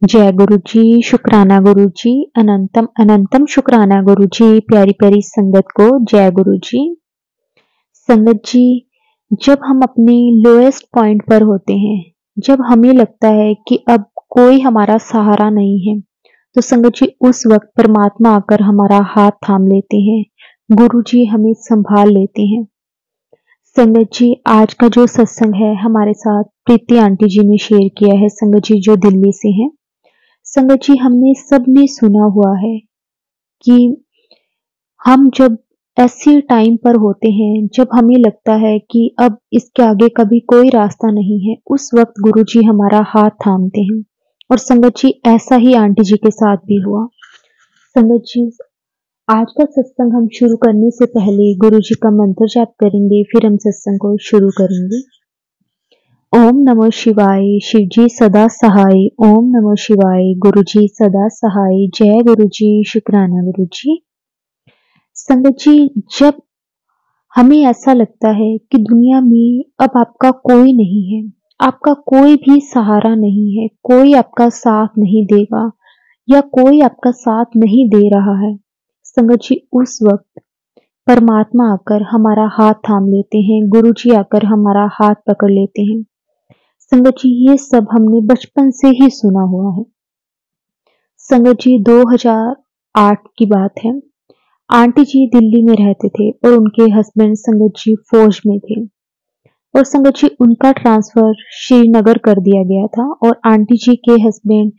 जय गुरु जी, शुक्राना गुरु जी, अनंतम अनंतम शुक्राना गुरु जी, प्यारी प्यारी संगत को जय गुरु जी। संगत जी, जब हम अपने लोएस्ट पॉइंट पर होते हैं, जब हमें लगता है कि अब कोई हमारा सहारा नहीं है, तो संगत जी उस वक्त परमात्मा आकर हमारा हाथ थाम लेते हैं, गुरु जी हमें संभाल लेते हैं। संगत जी, आज का जो सत्संग है हमारे साथ प्रीति आंटी जी ने शेयर किया है, संगत जी जो दिल्ली से हैं। संगत जी, हमने सबने सुना हुआ है कि हम जब ऐसे टाइम पर होते हैं, जब हमें लगता है कि अब इसके आगे कभी कोई रास्ता नहीं है, उस वक्त गुरु जी हमारा हाथ थामते हैं। और संगत जी ऐसा ही आंटी जी के साथ भी हुआ। संगत जी, आज का सत्संग हम शुरू करने से पहले गुरु जी का मंत्र जाप करेंगे, फिर हम सत्संग को शुरू करेंगे। ओम नमः शिवाय, शिव जी सदा सहाय। ओम नमः शिवाय, गुरु जी सदा सहाय। जय गुरु जी, शुक्राना गुरु जी। संगत जी, जब हमें ऐसा लगता है कि दुनिया में अब आपका कोई नहीं है, आपका कोई भी सहारा नहीं है, कोई आपका साथ नहीं देगा या कोई आपका साथ नहीं दे रहा है, संगत जी उस वक्त परमात्मा आकर हमारा हाथ थाम लेते हैं, गुरु जी आकर हमारा हाथ पकड़ लेते हैं। संगत जी ये सब हमने बचपन से ही सुना हुआ है। संगत जी 2008 की बात है। आंटी जी दिल्ली में रहते थे और उनके हस्बैंड संगत जी फौज में थे और संगत जी उनका ट्रांसफर श्रीनगर कर दिया गया था और आंटी जी के हस्बैंड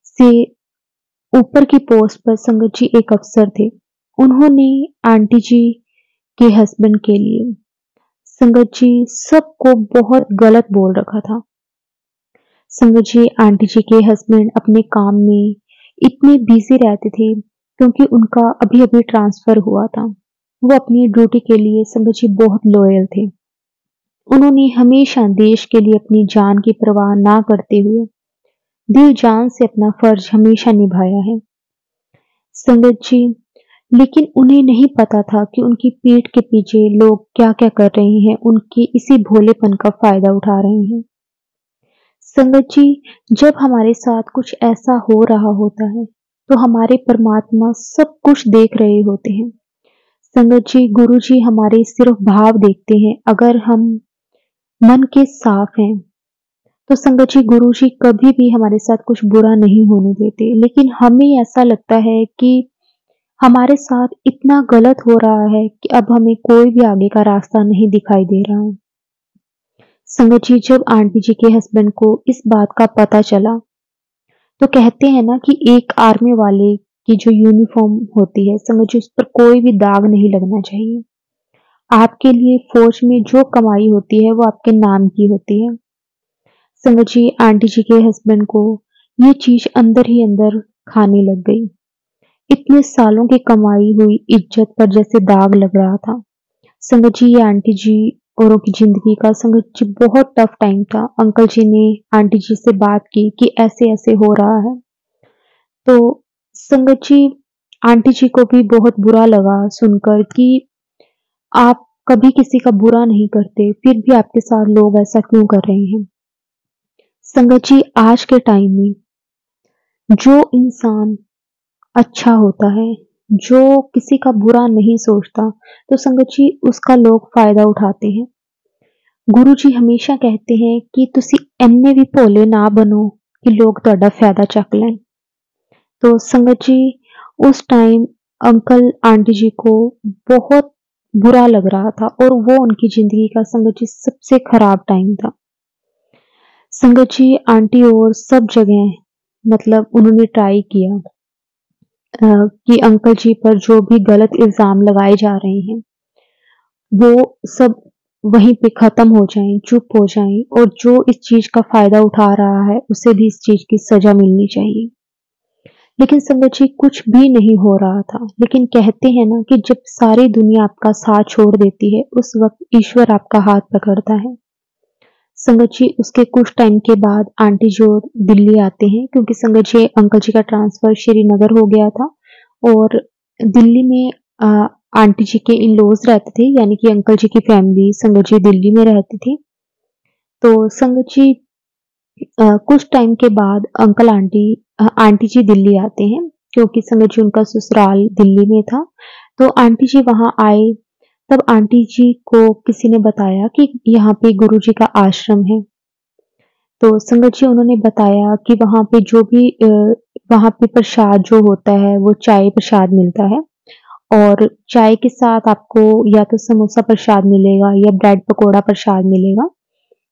से ऊपर की पोस्ट पर संगत जी एक अफसर थे। उन्होंने आंटी जी के हस्बैंड के लिए संगत जी सबको बहुत गलत बोल रखा था। संगत जी आंटी जी के हस्बैंड अपने काम में इतने बिजी रहते थे क्योंकि उनका अभी अभी ट्रांसफर हुआ था। वो अपनी ड्यूटी के लिए संगत जी बहुत लॉयल थे। उन्होंने हमेशा देश के लिए अपनी जान की परवाह ना करते हुए दिल जान से अपना फर्ज हमेशा निभाया है। संगत जी, लेकिन उन्हें नहीं पता था कि उनकी पीठ के पीछे लोग क्या क्या कर रहे हैं, उनके इसी भोलेपन का फायदा उठा रहे हैं। संगत जी, जब हमारे साथ कुछ ऐसा हो रहा होता है तो हमारे परमात्मा सब कुछ देख रहे होते हैं। संगत जी, गुरु जी हमारे सिर्फ भाव देखते हैं। अगर हम मन के साफ हैं तो संगत जी गुरु जी कभी भी हमारे साथ कुछ बुरा नहीं होने देते। लेकिन हमें ऐसा लगता है कि हमारे साथ इतना गलत हो रहा है कि अब हमें कोई भी आगे का रास्ता नहीं दिखाई दे रहा है। संगत जी, जब आंटी जी के हस्बैंड को इस बात का पता चला तो कहते हैं ना कि एक आर्मी वाले की जो यूनिफॉर्म होती है, संगत जी उस पर कोई भी दाग नहीं लगना चाहिए। आपके लिए फौज में जो कमाई होती है वो आपके नाम की होती है। संगत जी आंटी जी के हस्बैंड को ये चीज अंदर ही अंदर खाने लग गई। इतने सालों की कमाई हुई इज्जत पर जैसे दाग लग रहा था। संगत जी ये आंटी जी औरों की जिंदगी का संगत जी बहुत टफ टाइम था। अंकल जी ने आंटी जी से बात की कि ऐसे ऐसे हो रहा है तो संगत जी आंटी जी को भी बहुत बुरा लगा सुनकर कि आप कभी किसी का बुरा नहीं करते, फिर भी आपके साथ लोग ऐसा क्यों कर रहे हैं। संगत जी आज के टाइम में जो इंसान अच्छा होता है, जो किसी का बुरा नहीं सोचता, तो संगत जी उसका लोग फायदा उठाते हैं। गुरु जी हमेशा कहते हैं कि तुसी एने भी भोले ना बनो कि लोग तुहाडा फायदा चक लें। तो संगत जी उस टाइम अंकल आंटी जी को बहुत बुरा लग रहा था और वो उनकी जिंदगी का संगत जी सबसे खराब टाइम था। संगत जी आंटी और सब जगह मतलब उन्होंने ट्राई किया कि अंकल जी पर जो भी गलत इल्जाम लगाए जा रहे हैं वो सब वहीं पे खत्म हो जाएं, चुप हो जाएं और जो इस चीज का फायदा उठा रहा है उसे भी इस चीज की सजा मिलनी चाहिए। लेकिन संगत जी कुछ भी नहीं हो रहा था। लेकिन कहते हैं ना कि जब सारी दुनिया आपका साथ छोड़ देती है उस वक्त ईश्वर आपका हाथ पकड़ता है। संगत जी उसके कुछ टाइम के बाद आंटी जी और दिल्ली आते हैं क्योंकि संगत जी अंकल जी का ट्रांसफर श्रीनगर हो गया था और दिल्ली में आंटी जी के इन लॉज रहते थे, यानी कि अंकल जी की फैमिली संगत जी दिल्ली में रहती थी। तो संगत जी कुछ टाइम के बाद अंकल आंटी जी दिल्ली आते हैं, क्योंकि संगत जी उनका ससुराल दिल्ली में था। तो आंटी जी वहाँ आए, तब आंटी जी को किसी ने बताया कि यहाँ पे गुरुजी का आश्रम है। तो संगत जी उन्होंने बताया कि वहाँ पे जो भी वहाँ पे प्रसाद जो होता है वो चाय प्रसाद मिलता है, और चाय के साथ आपको या तो समोसा प्रसाद मिलेगा या ब्रेड पकोड़ा प्रसाद मिलेगा।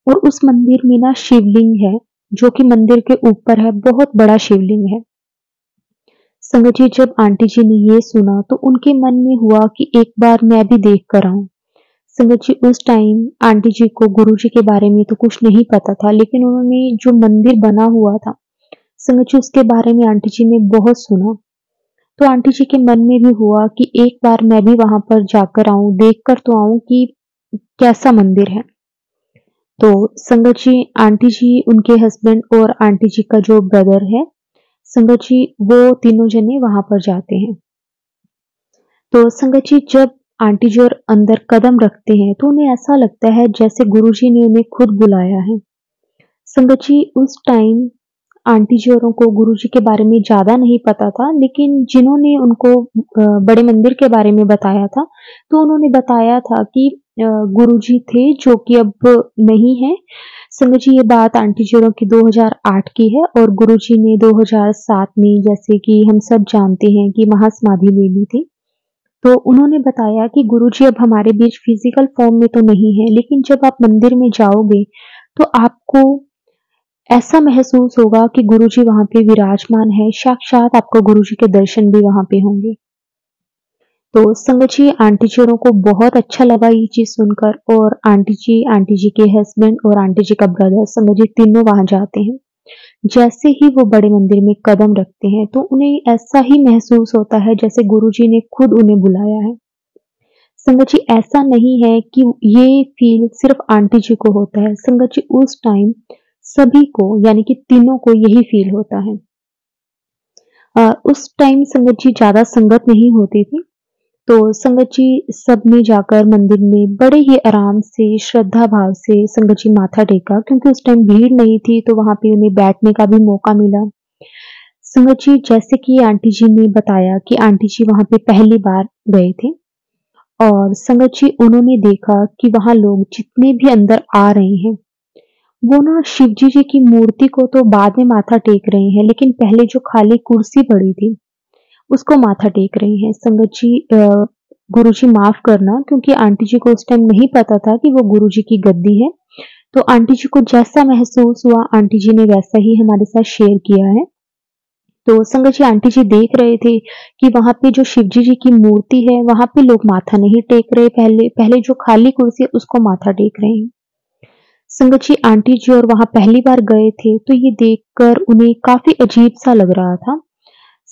और उस मंदिर में ना शिवलिंग है, जो कि मंदिर के ऊपर है, बहुत बड़ा शिवलिंग है। संगत जी जब आंटी जी ने ये सुना तो उनके मन में हुआ कि एक बार मैं भी देख कर आऊं। संगत जी उस टाइम आंटी जी को गुरु जी के बारे में तो कुछ नहीं पता था, लेकिन उन्होंने जो मंदिर बना हुआ था संगत जी उसके बारे में आंटी जी ने बहुत सुना। तो आंटी जी के मन में भी हुआ कि एक बार मैं भी वहां पर जाकर आऊं, देख कर तो आऊं कि कैसा मंदिर है। तो संगत जी आंटी जी, उनके हस्बैंड और आंटी जी का जो ब्रदर है संगत जी, वो तीनों जने वहां पर जाते हैं। तो संगत जी जब आंटी जी और अंदर कदम रखते हैं तो उन्हें ऐसा लगता है जैसे गुरुजी ने उन्हें खुद बुलाया है। संगत जी उस टाइम आंटी जी औरों को गुरुजी के बारे में ज़्यादा नहीं पता था, लेकिन जिन्होंने उनको बड़े मंदिर के बारे में बताया था, तो उन्होंने बताया था कि गुरुजी थे जो कि अब नहीं हैं। संगत जी ये बात आंटी जी औरों की 2008 की है, और गुरुजी ने 2007 में, जैसे कि हम सब जानते हैं, कि महासमाधि ले ली थी। तो उन्होंने बताया कि गुरुजी अब हमारे बीच फिजिकल फॉर्म में तो नहीं है, लेकिन जब आप मंदिर में जाओगे तो आपको ऐसा महसूस होगा कि गुरुजी वहाँ पे विराजमान है, साक्षात आपको गुरुजी के दर्शन भी वहाँ पे होंगे। तो संगत जी आंटी जी औरों को बहुत अच्छा लगा ये चीज़ सुनकर, और आंटी जी के हस्बैंड और आंटी जी का ब्रदर संगत जी तीनों वहाँ जाते हैं। जैसे ही वो बड़े मंदिर में कदम रखते हैं तो उन्हें ऐसा ही महसूस होता है जैसे गुरुजी ने खुद उन्हें बुलाया है। संगत जी ऐसा नहीं है कि ये फील सिर्फ आंटी जी को होता है, संगत जी उस टाइम सभी को, यानी कि तीनों को यही फील होता है। उस टाइम संगत जी ज़्यादा संगत नहीं होती थी, तो संगत जी सब ने जाकर मंदिर में बड़े ही आराम से, श्रद्धा भाव से संगत जी माथा टेका, क्योंकि उस टाइम भीड़ नहीं थी, तो वहाँ पे उन्हें बैठने का भी मौका मिला। संगत जी जैसे कि आंटी जी ने बताया कि आंटी जी वहाँ पे पहली बार गए थे, और संगत जी उन्होंने देखा कि वहाँ लोग जितने भी अंदर आ रहे हैं, वो ना शिवजी जी की मूर्ति को तो बाद में माथा टेक रहे हैं, लेकिन पहले जो खाली कुर्सी पड़ी थी, उसको माथा टेक रहे हैं। संगत जी गुरुजी माफ करना, क्योंकि आंटी जी को उस टाइम नहीं पता था कि वो गुरुजी की गद्दी है। तो आंटी जी को जैसा महसूस हुआ, आंटी जी ने वैसा ही हमारे साथ शेयर किया है। तो संगत जी आंटी जी देख रहे थे कि वहाँ पे जो शिवजी जी की मूर्ति है, वहाँ पे लोग माथा नहीं टेक रहे, पहले पहले जो खाली कुर्सी है उसको माथा टेक रहे हैं। संगत जी आंटी जी और वहाँ पहली बार गए थे, तो ये देखकर उन्हें काफ़ी अजीब-सा लग रहा था।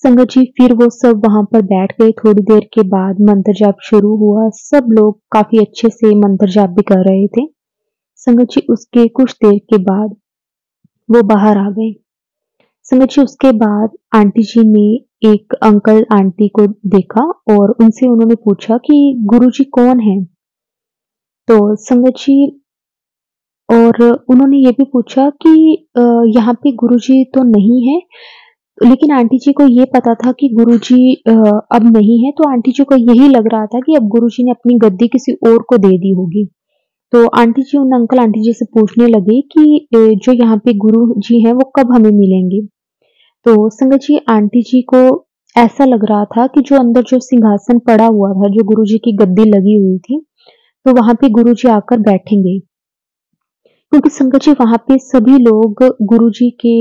संगत जी फिर वो सब वहाँ पर बैठ गए, थोड़ी देर के बाद मंत्र जाप शुरू हुआ, सब लोग काफ़ी अच्छे से मंत्र जाप भी कर रहे थे। संगत जी उसके कुछ देर के बाद वो बाहर आ गए। संगत जी उसके बाद आंटी जी ने एक अंकल आंटी को देखा, और उनसे उन्होंने पूछा कि गुरुजी कौन हैं? तो संगत जी, और उन्होंने ये भी पूछा कि यहाँ पे गुरुजी तो नहीं है, लेकिन आंटी जी को ये पता था कि गुरुजी अब नहीं है, तो आंटी जी को यही लग रहा था कि अब गुरुजी ने अपनी गद्दी किसी और को दे दी होगी। तो आंटी जी उन अंकल आंटी जी से पूछने लगे कि जो यहाँ पे गुरुजी हैं वो कब हमें मिलेंगे? तो संगत जी आंटी जी को ऐसा लग रहा था कि जो अंदर जो सिंहासन पड़ा हुआ था, जो गुरुजी की गद्दी लगी हुई थी, तो वहाँ पे गुरुजी आकर बैठेंगे। क्योंकि संगत जी वहाँ पे सभी लोग गुरुजी के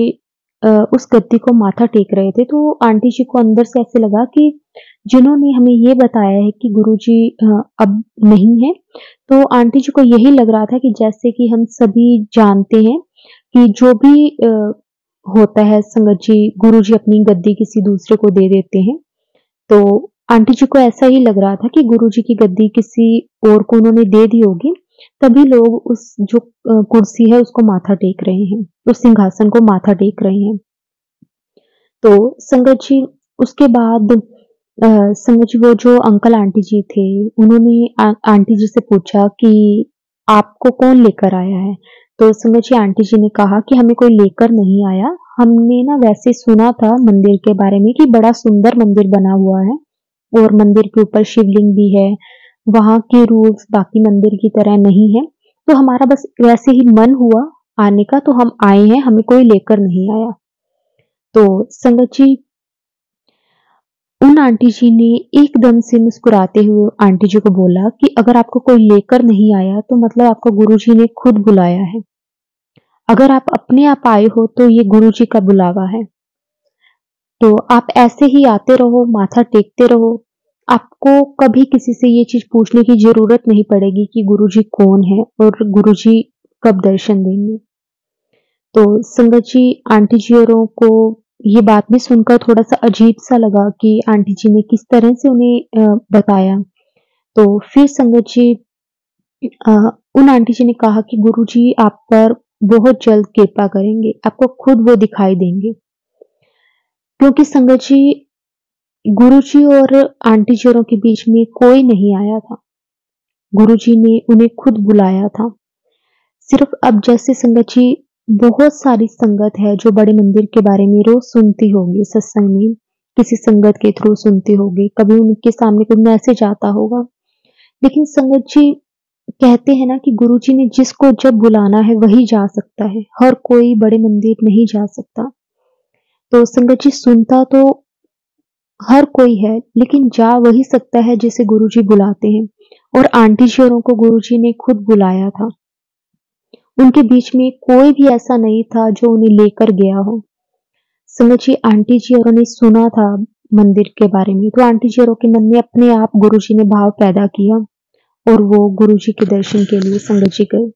उस गद्दी को माथा टेक रहे थे, तो आंटी जी को अंदर से ऐसे लगा कि जिन्होंने हमें ये बताया है कि गुरुजी अब नहीं है, तो आंटी जी को यही लग रहा था कि जैसे कि हम सभी जानते हैं कि जो भी होता है संगत जी, गुरुजी अपनी गद्दी किसी दूसरे को दे देते हैं। तो आंटी जी को ऐसा ही लग रहा था कि गुरुजी की गद्दी किसी और को उन्होंने दे दी होगी, तभी लोग उस जो कुर्सी है उसको माथा टेक रहे हैं, उस सिंहासन को माथा टेक रहे हैं। तो संगत जी उसके बाद संगत जी वो जो अंकल आंटी जी थे, उन्होंने आंटी जी से पूछा कि आपको कौन लेकर आया है? तो संगत जी आंटी जी ने कहा कि हमें कोई लेकर नहीं आया, हमने ना वैसे सुना था मंदिर के बारे में कि बड़ा सुंदर मंदिर बना हुआ है और मंदिर के ऊपर शिवलिंग भी है। वहाँ के रूल्स बाकी मंदिर की तरह नहीं है, तो हमारा बस वैसे ही मन हुआ आने का, तो हम आए हैं, हमें कोई लेकर नहीं आया। तो संगत जी उन आंटी जी ने एकदम से मुस्कुराते हुए आंटी जी को बोला कि अगर आपको कोई लेकर नहीं आया तो मतलब आपको गुरुजी ने खुद बुलाया है। अगर आप अपने आप आए हो तो ये गुरुजी का बुलावा है। तो आप ऐसे ही आते रहो, माथा टेकते रहो। आपको कभी किसी से ये चीज़ पूछने की ज़रूरत नहीं पड़ेगी कि गुरुजी कौन है और गुरुजी कब दर्शन देंगे। तो संगत जी आंटी जी औरों को ये बात भी सुनकर थोड़ा-सा अजीब-सा लगा कि आंटी जी ने किस तरह से उन्हें बताया। तो फिर संगत जी अ, उन आंटी जी ने कहा कि गुरुजी आप पर बहुत जल्द कृपा करेंगे, आपको खुद वो दिखाई देंगे। क्योंकि संगत जी गुरुजी और आंटी जी औरों के बीच में कोई नहीं आया था। गुरुजी ने उन्हें खुद बुलाया था। सिर्फ अब जैसे संगत जी बहुत सारी संगत है जो बड़े मंदिर के बारे में रोज सुनती होगी सत्संग में, किसी संगत के थ्रू सुनती होगी, कभी उनके सामने कोई मैसेज आता होगा। लेकिन संगत जी कहते हैं ना कि गुरुजी ने जिसको जब बुलाना है वही जा सकता है, हर कोई बड़े मंदिर नहीं जा सकता। तो संगत जी सुनता तो हर कोई है, लेकिन जा वही सकता है जिसे गुरुजी बुलाते हैं और आंटी जी औरों को गुरुजी ने खुद बुलाया था। उनके बीच में कोई भी ऐसा नहीं था जो उन्हें लेकर गया हो। संगत जी आंटी जी औरों ने सुना था मंदिर के बारे में, तो आंटी जी औरों के मन में अपने आप गुरुजी ने भाव पैदा किया और वो गुरुजी के दर्शन के लिए संगत जी गए।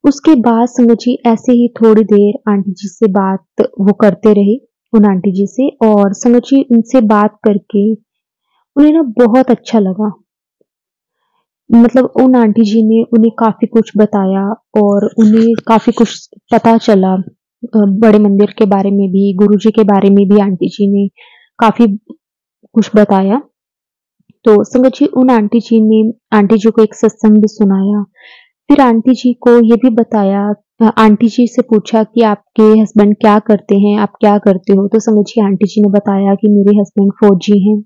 उसके बाद संगत जी ऐसे ही थोड़ी देर आंटी जी से बात वो करते रहे, उन आंटी जी से, और संगत जी उनसे बात करके उन्हें ना बहुत अच्छा लगा। मतलब उन आंटी जी ने उन्हें काफ़ी कुछ बताया और उन्हें काफ़ी कुछ पता चला बड़े मंदिर के बारे में भी, गुरुजी के बारे में भी आंटी जी ने काफ़ी कुछ बताया। तो संगत जी उन आंटी जी ने आंटी जी को एक सत्संग भी सुनाया। फिर आंटी जी को ये भी बताया, आंटी जी से पूछा कि आपके हस्बैंड क्या करते हैं, आप क्या करते हो? तो संगत जी आंटी जी ने बताया कि मेरे हस्बैंड फौजी हैं।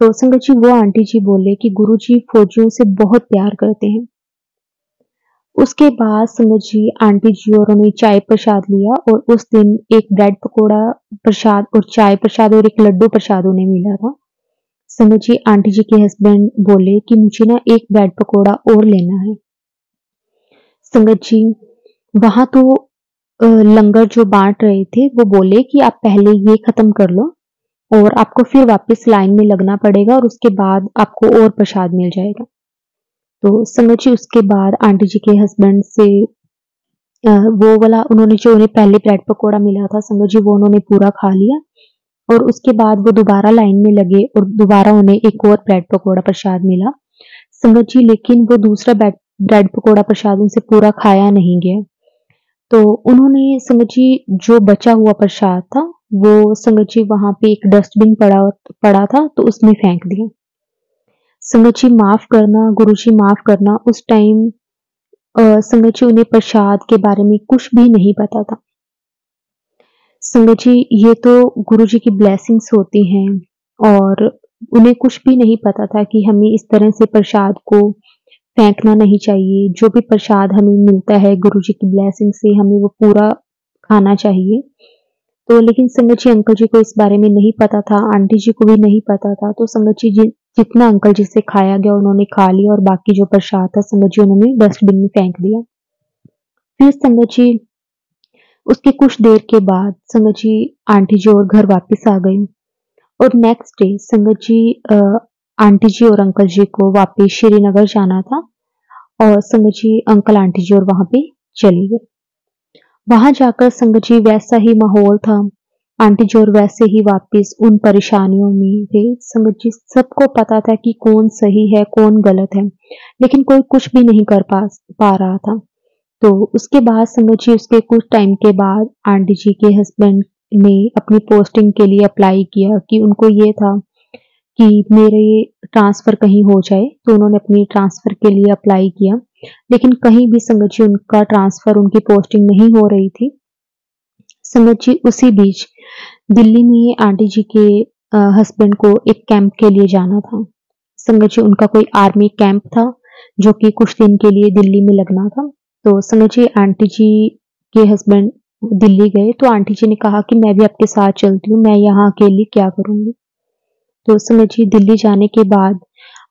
तो संगत जी वो आंटी जी बोले कि गुरुजी फौजियों से बहुत प्यार करते हैं। उसके बाद संगत जी आंटी जी औरों ने चाय प्रसाद लिया और उस दिन एक ब्रेड पकोड़ा प्रसाद और चाय प्रसाद और एक लड्डू प्रसाद उन्हें मिला था। संगत जी आंटी जी के हस्बैंड बोले कि मुझे ना एक ब्रेड पकोड़ा और लेना है। संगत जी वहां तो लंगर जो बांट रहे थे वो बोले कि आप पहले ये खत्म कर लो और आपको फिर वापस लाइन में लगना पड़ेगा और उसके बाद आपको और प्रसाद मिल जाएगा। तो संगत जी उसके बाद आंटी जी के हस्बैंड से वो वाला उन्होंने जो उन्हें पहले ब्रेड पकोड़ा मिला था संगत जी वो उन्होंने पूरा खा लिया और उसके बाद वो दोबारा लाइन में लगे और दोबारा उन्हें एक और ब्रेड पकोड़ा प्रसाद मिला। संगत जी लेकिन वो दूसरा ब्रेड पकोड़ा प्रसाद उनसे पूरा खाया नहीं गया। तो उन्होंने संगत जी जो बचा हुआ प्रसाद था वो संगत जी वहां पे एक डस्टबिन पड़ा पड़ा था तो उसमें फेंक दिया। संगत जी माफ करना, गुरुजी माफ करना, उस टाइम संगत जी उन्हें प्रसाद के बारे में कुछ भी नहीं पता था। संगत जी ये तो गुरुजी की ब्लेसिंग्स होती हैं और उन्हें कुछ भी नहीं पता था कि हमें इस तरह से प्रसाद को फेंकना नहीं चाहिए। जो भी प्रसाद हमें मिलता है गुरुजी की ब्लेसिंग से हमें वो पूरा खाना चाहिए। तो लेकिन संगत जी अंकल जी को इस बारे में नहीं पता था, आंटी जी को भी नहीं पता था। तो संगत जी जितना अंकल जी से खाया गया उन्होंने खा लिया और बाकी जो प्रसाद था संगत जी उन्होंने डस्टबिन में फेंक दिया। फिर संगत जी उसके कुछ देर के बाद संगत जी आंटी जी और घर वापस आ गई और नेक्स्ट डे संगत जी आंटी जी और अंकल जी को वापस श्रीनगर जाना था और संगत जी अंकल आंटी जी और वहां पे चले गए। वहां जाकर संगत जी वैसा ही माहौल था, आंटी जी और वैसे ही वापस उन परेशानियों में थे। संगत जी सबको पता था कि कौन सही है कौन गलत है, लेकिन कोई कुछ भी नहीं कर पा रहा था। तो उसके बाद संगत जी उसके कुछ टाइम के बाद आंटी जी के हस्बैंड ने अपनी पोस्टिंग के लिए अप्लाई किया कि उनको ये था कि मेरे ट्रांसफर कहीं हो जाए, तो उन्होंने अपनी ट्रांसफर के लिए अप्लाई किया। लेकिन कहीं भी संगत जी उनका ट्रांसफर, उनकी पोस्टिंग नहीं हो रही थी। संगत जी उसी बीच दिल्ली में आंटी जी के हस्बैंड को एक कैंप के लिए जाना था। संगत जी उनका कोई आर्मी कैंप था, जो कि कुछ दिन के लिए दिल्ली में लगना था। तो संगत जी आंटी जी के हस्बैंड दिल्ली गए, तो आंटी जी ने कहा कि मैं भी आपके साथ चलती हूँ, मैं यहाँ अकेली क्या करूँगी। तो संगत जी दिल्ली जाने के बाद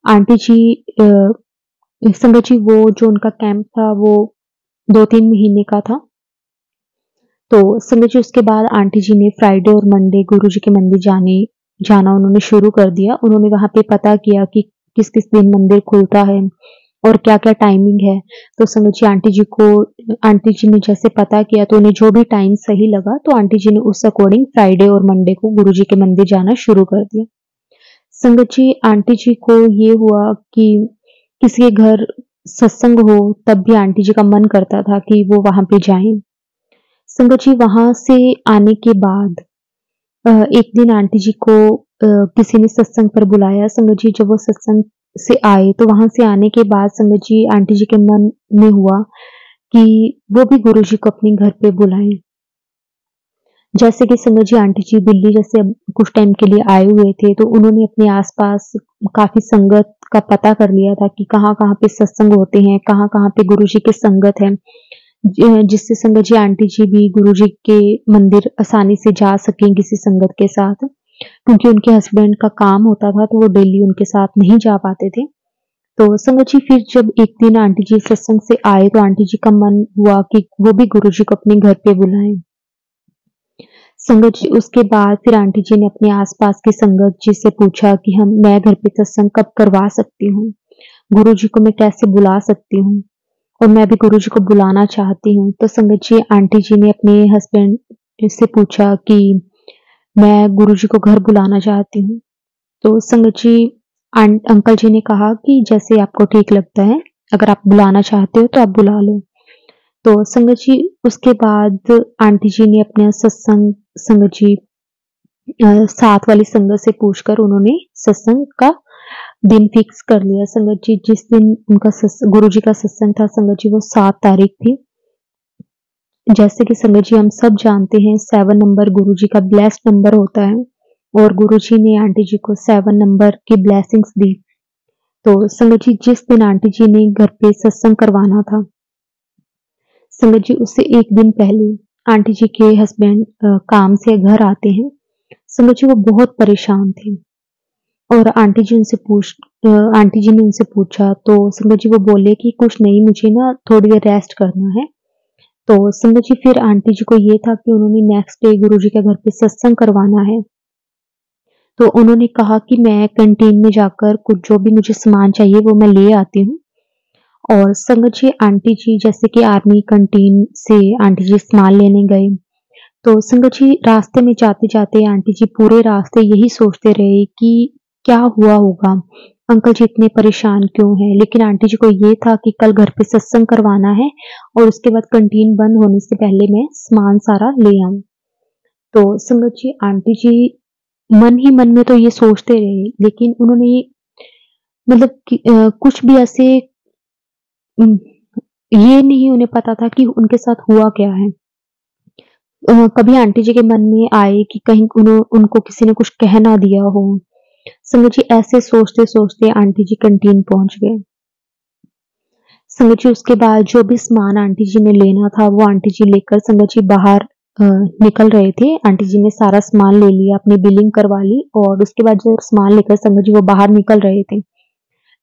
आंटी जी संगत जी वो जो उनका कैंप था वो 2-3 महीने का था। तो संगत जी उसके बाद आंटी जी ने फ्राइडे और मंडे गुरुजी के मंदिर जाना उन्होंने शुरू कर दिया। उन्होंने वहाँ पे पता किया कि किस-किस दिन मंदिर खुलता है और क्या-क्या टाइमिंग है। तो संगत जी आंटी जी ने जैसे पता किया, तो उन्हें जो भी टाइम सही लगा, तो आंटी जी ने उस अकॉर्डिंग फ्राइडे और मंडे को गुरुजी के मंदिर जाना शुरू कर दिया। संगत जी आंटी जी को ये हुआ कि किसी के घर सत्संग हो, तब भी आंटी जी का मन करता था कि वो वहाँ पे जाएँ। संगत जी वहाँ से आने के बाद एक दिन आंटी जी को किसी ने सत्संग पर बुलाया। संगत जी जब वो सत्संग से आए, तो वहाँ से आने के बाद संगत जी आंटी जी के मन में हुआ कि वो भी गुरुजी को अपने घर पे बुलाएँ। जैसे कि संगत जी आंटी जी दिल्ली जैसे अब कुछ टाइम के लिए आए हुए थे, तो उन्होंने अपने आस-पास काफ़ी संगत का पता कर लिया था कि कहाँ-कहाँ पे सत्संग होते हैं, कहाँ-कहाँ पे गुरुजी की संगत है। जिससे संगत जी आंटी जी भी गुरुजी के मंदिर आसानी से जा सकें किसी संगत के साथ, क्योंकि उनके हस्बैंड का काम होता था, तो वो डेली उनके साथ नहीं जा पाते थे। तो संगत जी फिर जब एक दिन आंटी जी सत्संग से आए, तो आंटी जी का मन हुआ कि वो भी गुरुजी को अपने घर पे बुलाएँ। संगत जी उसके बाद फिर आंटी जी ने अपने आस-पास की संगत जी से पूछा कि मैं घर पे सत्संग कब करवा सकती हूँ? गुरुजी को मैं कैसे बुला सकती हूँ? और मैं भी गुरुजी को बुलाना चाहती हूँ। तो संगत जी आंटी जी ने अपने हस्बैंड से पूछा कि मैं गुरुजी को घर बुलाना चाहती हूँ। तो संगत जी अंकल जी ने कहा कि जैसे आपको ठीक लगता है, अगर आप बुलाना चाहते हो तो आप बुला लो। तो संगत जी उसके बाद आंटी जी ने अपना सत्संग संगत जी साथ वाली संगत से पूछकर उन्होंने सत्संग का दिन फिक्स कर लिया। संगत जी जिस दिन उनका गुरुजी का सत्संग था, संगत जी वो 7 तारीख थी। जैसे कि संगत जी हम सब जानते हैं 7 नंबर गुरुजी का ब्लेस्ड नंबर होता है, और गुरुजी ने आंटी जी को 7 नंबर की ब्लेसिंग्स दी। तो संगत जी जिस दिन आंटी जी ने घर पे सत्संग करवाना था, संगत जी उससे 1 दिन पहले आंटी जी के हस्बैंड काम से घर आते हैं। संगत जी वो बहुत परेशान थे, और आंटी जी ने उनसे पूछा, तो संगत जी वो बोले कि कुछ नहीं, मुझे ना थोड़ी देर रेस्ट करना है। तो संगत जी फिर आंटी जी को ये था कि उन्होंने नेक्स्ट डे गुरुजी के घर पे सत्संग करवाना है। तो उन्होंने कहा कि मैं कैंटीन में जाकर कुछ जो भी मुझे सामान चाहिए वो मैं ले आती हूँ। और संगत जी आंटी जी जैसे कि आर्मी कैंटीन से आंटी जी सामान लेने गए। तो संगत जी रास्ते में जाते-जाते आंटी जी पूरे रास्ते यही सोचते रहे कि क्या हुआ होगा? अंकल जी इतने परेशान क्यों हैं? लेकिन आंटी जी को ये था कि कल घर पे सत्संग करवाना है, और उसके बाद कैंटीन बंद होने से पहले मैं सामान सारा ले आऊँ। तो संगत जी आंटी जी मन ही मन में तो ये सोचते रहे, लेकिन उन्होंने मतलब कि कुछ भी ऐसे उम, ये नहीं उन्हें पता था कि उनके साथ हुआ क्या है। कभी आंटी जी के मन में आए कि कहीं उनको किसी ने कुछ कह ना दिया हो। संगत जी ऐसे सोचते-सोचते आंटी जी कैंटीन पहुँच गए। संगत जी उसके बाद जो भी सामान आंटी जी ने लेना था, वो आंटी जी लेकर संगत जी बाहर निकल रहे थे। आंटी जी ने सारा सामान ले लिया, अपनी बिलिंग करवा ली, और उसके बाद जो सामान लेकर संगत जी वो बाहर निकल रहे थे।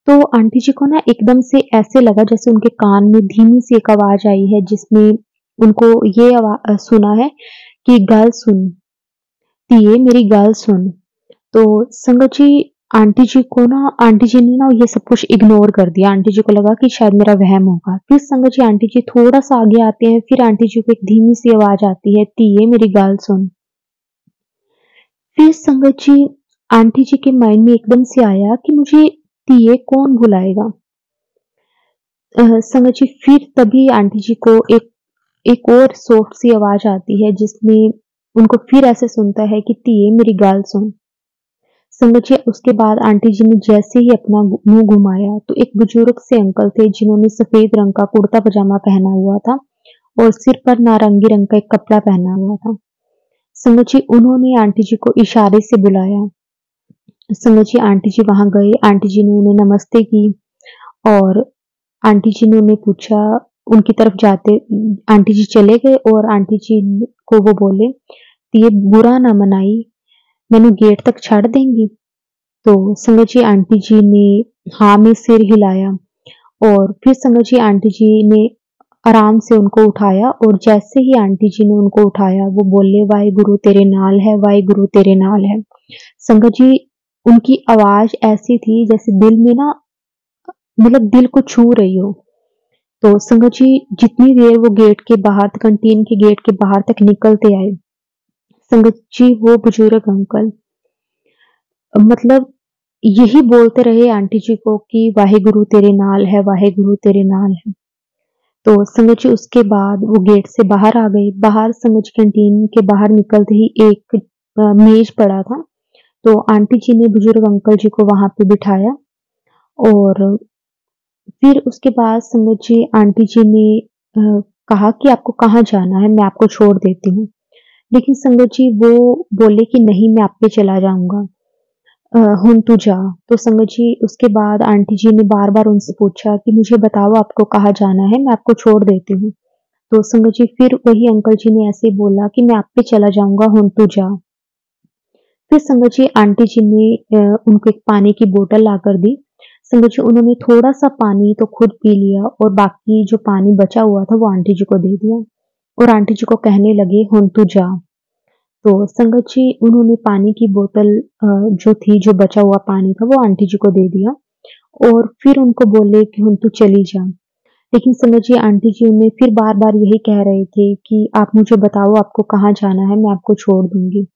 तो आंटी जी को ना एकदम से ऐसे लगा जैसे उनके कान में धीमी-सी एक आवाज़ आई है, जिसमें उनको ये सुना है कि "गल सुन, धीए मेरी गल सुन।" तो संगत जी आंटी जी ने ना ये सब कुछ इग्नोर कर दिया। आंटी जी को लगा कि शायद मेरा वहम होगा। फिर संगत जी आंटी जी थोड़ा-सा आगे आते हैं, फिर आंटी जी को एक धीमी-सी आवाज़ आती है, "धीए मेरी गल सुन।" फिर संगत जी आंटी जी के माइंड में एकदम से आया कि मुझे धीए कौन बुलाएगा? संगत जी फिर तभी आंटी जी को एक एक और सॉफ्ट सी आवाज़ आती है, जिसमें उनको फिर ऐसे सुनता है कि "धीए मेरी गल सुन।" संगत जी उसके बाद आंटी जी ने जैसे ही अपना मुंह घुमाया तो एक बुजुर्ग से अंकल थे जिन्होंने सफेद रंग का कुर्ता पजामा पहना हुआ था और सिर पर नारंगी रंग का एक कपड़ा पहना हुआ था। संगत जी उन्होंने आंटी जी को इशारे से बुलाया। संगत जी आंटी जी वहां गए, आंटी जी ने उन्हें नमस्ते की और आंटी जी ने उन्हें पूछा, उनकी तरफ जाते आंटी जी चले गए और आंटी जी को वो बोले, "ये बुरा ना मनाई, मैनू गेट तक छड़ देंगी?" तो संगत जी आंटी जी ने हाँ में सिर हिलाया और फिर संगत जी आंटी जी ने आराम से उनको उठाया और जैसे ही आंटी जी ने उनको उठाया वो बोले, "वाहिगुरु तेरे नाल है, वाहिगुरु तेरे नाल है।" संगत जी उनकी आवाज ऐसी थी जैसे दिल में ना मतलब दिल को छू रही हो। तो संगत जी जितनी देर वो गेट के बाहर कैंटीन के गेट के बाहर तक निकलते आए, संगत जी वो बुजुर्ग अंकल मतलब यही बोलते रहे आंटी जी को कि वाहेगुरु तेरे नाल है, वाहेगुरु तेरे नाल है। तो संगत जी उसके बाद वो गेट से बाहर आ गए। बाहर संगत जी कैंटीन के बाहर निकलते ही एक मेज पड़ा था। तो आंटी जी ने बुजुर्ग अंकल जी को वहां पे बिठाया और फिर उसके बाद संगत जी आंटी जी ने कहा कि आपको कहाँ जाना है, मैं आपको छोड़ देती हूँ। लेकिन संगत जी वो बोले कि नहीं मैं आप पे चला जाऊँगा। हुन तू जा। तो संगत जी उसके बाद आंटी जी ने बार-बार उनसे पूछा कि मुझे बताओ आपको कहाँ जाना है, मैं आपको छोड़ देती हूँ। तो संगत जी फिर वही अंकल जी ने ऐसे ही बोला कि मैं आप पे चला जाऊँगा, हुन तू जा। फिर संगत जी आंटी जी ने उनको एक पानी की बोतल लाकर दी। संगत जी उन्होंने थोड़ा-सा पानी तो खुद पी लिया और बाकी जो पानी बचा हुआ था वो आंटी जी को दे दिया और आंटी जी को कहने लगे, "हुन तू जा।" तो संगत जी उन्होंने पानी की बोतल जो थी, जो बचा हुआ पानी था वो आंटी जी को दे दिया और फिर उनको बोले कि हुन तू चली जा। लेकिन संगत जी आंटी जी उन्हें फिर बार-बार यही कह रहे थे कि आप मुझे बताओ आपको कहाँ जाना है, मैं आपको छोड़ दूँगी।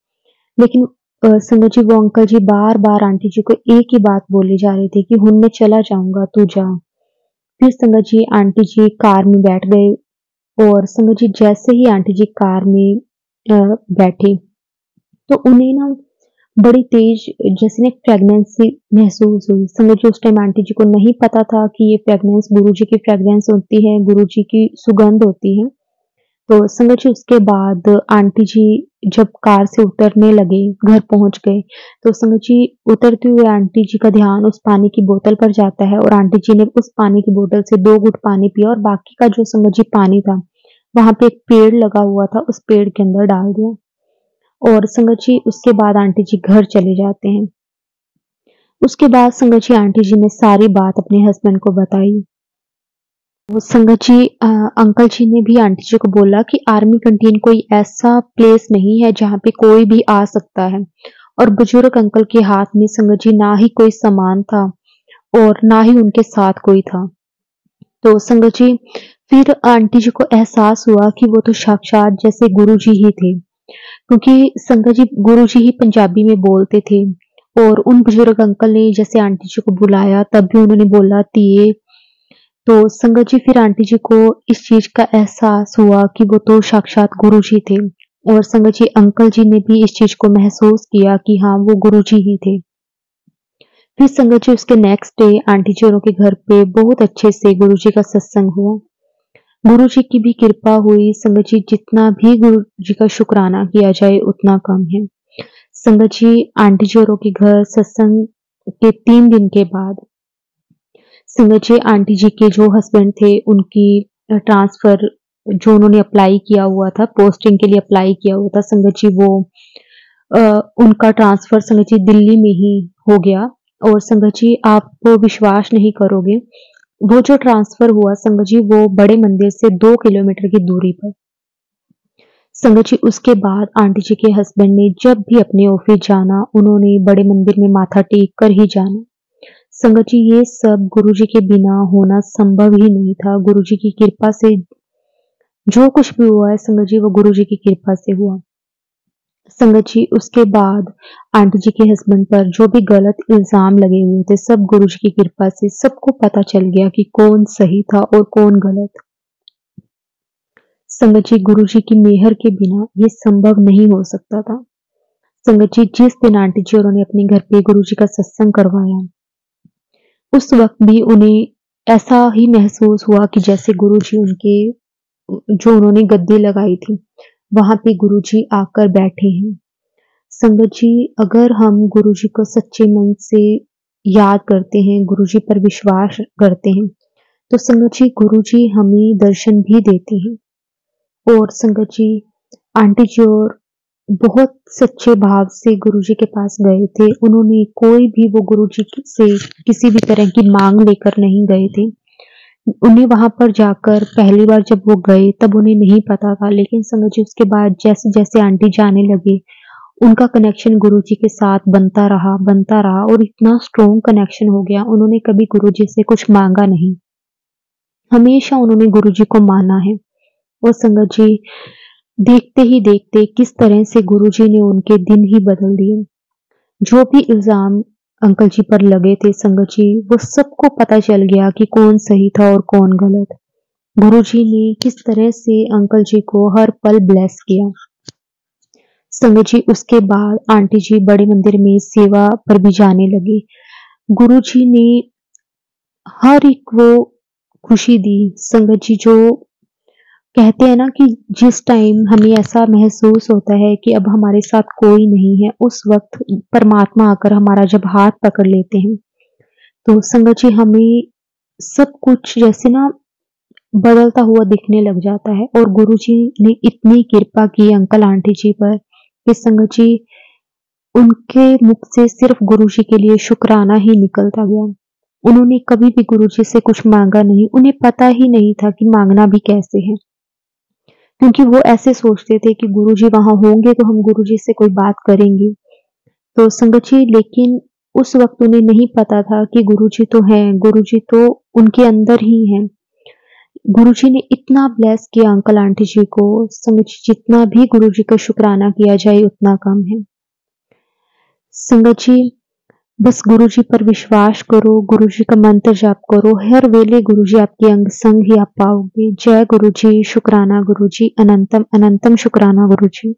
लेकिन संगत जी वो अंकल जी बार-बार आंटी जी को एक ही बात बोले जा रहे थे कि हुन मैं चला जाऊँगा, तू जा। फिर संगत जी आंटी जी कार में बैठ गए और संगत जी जैसे ही आंटी जी कार में बैठे, तो उन्हें ना बड़ी तेज जैसे ना एक प्रेगनेंसी महसूस हुई। संगत जी उस टाइम आंटी जी को नहीं पता था कि ये फ्रेग्रेंस गुरुजी की फ्रेग्रेंस होती है, गुरुजी की सुगंध होती है। तो संगत जी उसके बाद आंटी जी जब कार से उतरने लगे, घर पहुँच गए, तो संगत जी उतरते हुए आंटी जी का ध्यान उस पानी की बोतल पर जाता है और आंटी जी ने उस पानी की बोतल से 2 घूँट पानी पिया और बाकी का जो संगत जी पानी था, वहाँ पे एक पेड़ लगा हुआ था, उस पेड़ के अंदर डाल दिया। और संगत जी उसके बाद आंटी जी घर चले जाते हैं। उसके बाद संगत जी आंटी जी ने सारी बात अपने हस्बैंड को बताई। वो संगत जी अंकल जी ने भी आंटी जी को बोला कि आर्मी कैंटीन कोई ऐसा प्लेस नहीं है जहाँ पे कोई भी आ सकता है और बुजुर्ग अंकल के हाथ में संगत जी ना ही कोई सामान था और ना ही उनके साथ कोई था। तो संगत जी फिर आंटी जी को एहसास हुआ कि वो तो साक्षात जैसे गुरुजी ही थे। क्योंकि संगत जी गुरुजी ही पंजाबी में बोलते थे और उन बुजुर्ग अंकल ने जैसे आंटी जी को बुलाया तब भी उन्होंने बोला तिये। तो संगत जी फिर आंटी जी को इस चीज का एहसास हुआ कि वो तो साक्षात गुरुजी थे और संगत जी अंकल जी ने भी इस चीज को महसूस किया कि हाँ वो गुरुजी ही थे। फिर संगत जी उसके नेक्स्ट डे आंटी जी औरों के घर पे बहुत अच्छे से गुरुजी का सत्संग हुआ। गुरुजी की भी कृपा हुई। संगत जी जितना भी गुरुजी का शुक्राना किया जाए उतना कम है। संगत जी आंटी जी औरों के घर सत्संग के 3 दिन के बाद संगत जी आंटी जी के जो हस्बैंड थे उनकी ट्रांसफर जो उन्होंने अप्लाई किया हुआ था, पोस्टिंग के लिए अप्लाई किया हुआ था, संगत जी वो अ, उनका ट्रांसफर संगत जी दिल्ली में ही हो गया और संगत जी आप विश्वास नहीं करोगे, वो जो ट्रांसफर हुआ संगत जी वो बड़े मंदिर से 2 किलोमीटर की दूरी पर। संगत जी उसके बाद आंटी जी के हस्बैंड ने जब भी अपने ऑफिस जाना, उन्होंने बड़े मंदिर में माथा टेक कर ही जाना। संगत जी ये सब गुरुजी के बिना होना संभव ही नहीं था। गुरुजी की कृपा से जो कुछ भी हुआ है संगत जी वो गुरुजी की कृपा से हुआ। संगत जी उसके बाद आंटी जी के हस्बैंड पर जो भी गलत इल्जाम लगे हुए थे सब गुरुजी की कृपा से सबको पता चल गया कि कौन सही था और कौन गलत। संगत जी गुरुजी की मेहर के बिना ये संभव नहीं हो सकता था। संगत जी, जिस दिन आंटी जी और उन्हें अपने घर पे गुरुजी का सत्संग करवाया, उस वक़्त भी उन्हें ऐसा ही महसूस हुआ कि जैसे गुरुजी उनके जो उन्होंने गद्दी लगाई थी, वहाँ पे गुरुजी आकर बैठे हैं। संगत जी, अगर हम गुरुजी को सच्चे मन से याद करते हैं, गुरुजी पर विश्वास करते हैं, तो संगत जी गुरुजी हमें दर्शन भी देते हैं। और संगत जी, आंटी जी और बहुत सच्चे भाव से गुरुजी के पास गए थे। उन्होंने कोई भी वो गुरुजी से किसी भी तरह की मांग लेकर नहीं गए थे। उन्हें वहां पर जाकर पहली बार जब वो गए तब उन्हें नहीं पता था, लेकिन संगत जी उसके बाद जैसे जैसे आंटी जाने लगे, उनका कनेक्शन गुरुजी के साथ बनता रहा और इतना स्ट्रॉन्ग कनेक्शन हो गया। उन्होंने कभी गुरुजी से कुछ मांगा नहीं, हमेशा उन्होंने गुरुजी को माना है। और संगत जी, देखते ही देखते किस तरह से गुरुजी ने उनके दिन ही बदल दिए। जो भी इल्जाम अंकल जी पर लगे थे संगत जी, वो सबको पता चल गया कि कौन सही था और कौन गलत। गुरुजी ने किस तरह से अंकल जी को हर पल ब्लेस किया। संगत जी, उसके बाद आंटी जी बड़े मंदिर में सेवा पर भी जाने लगी। गुरुजी ने हर एक वो खुशी दी। संगत जी, जो कहते हैं ना कि जिस टाइम हमें ऐसा महसूस होता है कि अब हमारे साथ कोई नहीं है, उस वक़्त परमात्मा आकर हमारा जब हाथ पकड़ लेते हैं, तो संगत जी हमें सब कुछ जैसे ना बदलता हुआ दिखने लग जाता है। और गुरुजी ने इतनी कृपा की अंकल आंटी जी पर कि संगत जी, उनके मुख से सिर्फ गुरुजी के लिए शुक्राना ही निकलता गया। उन्होंने कभी भी गुरुजी से कुछ माँगा नहीं, उन्हें पता ही नहीं था कि माँगना भी कैसे है। क्योंकि वो ऐसे सोचते थे कि गुरुजी वहाँ होंगे तो हम गुरुजी से कोई बात करेंगे। तो संगत जी, लेकिन उस वक़्त उन्हें नहीं पता था कि गुरुजी तो हैं, गुरुजी तो उनके अंदर ही हैं। गुरुजी ने इतना ब्लेस किया अंकल आंटी जी को, संगत जी जितना भी गुरुजी का शुक्राना किया जाए उतना कम है। संगत जी, बस गुरुजी पर विश्वास करो, गुरुजी का मंत्र जाप करो, हर वेले गुरुजी आपके अंग संग ही आप पाओगे। जय गुरुजी, शुक्राना गुरुजी, अनंतम अनंतम शुक्राना गुरुजी।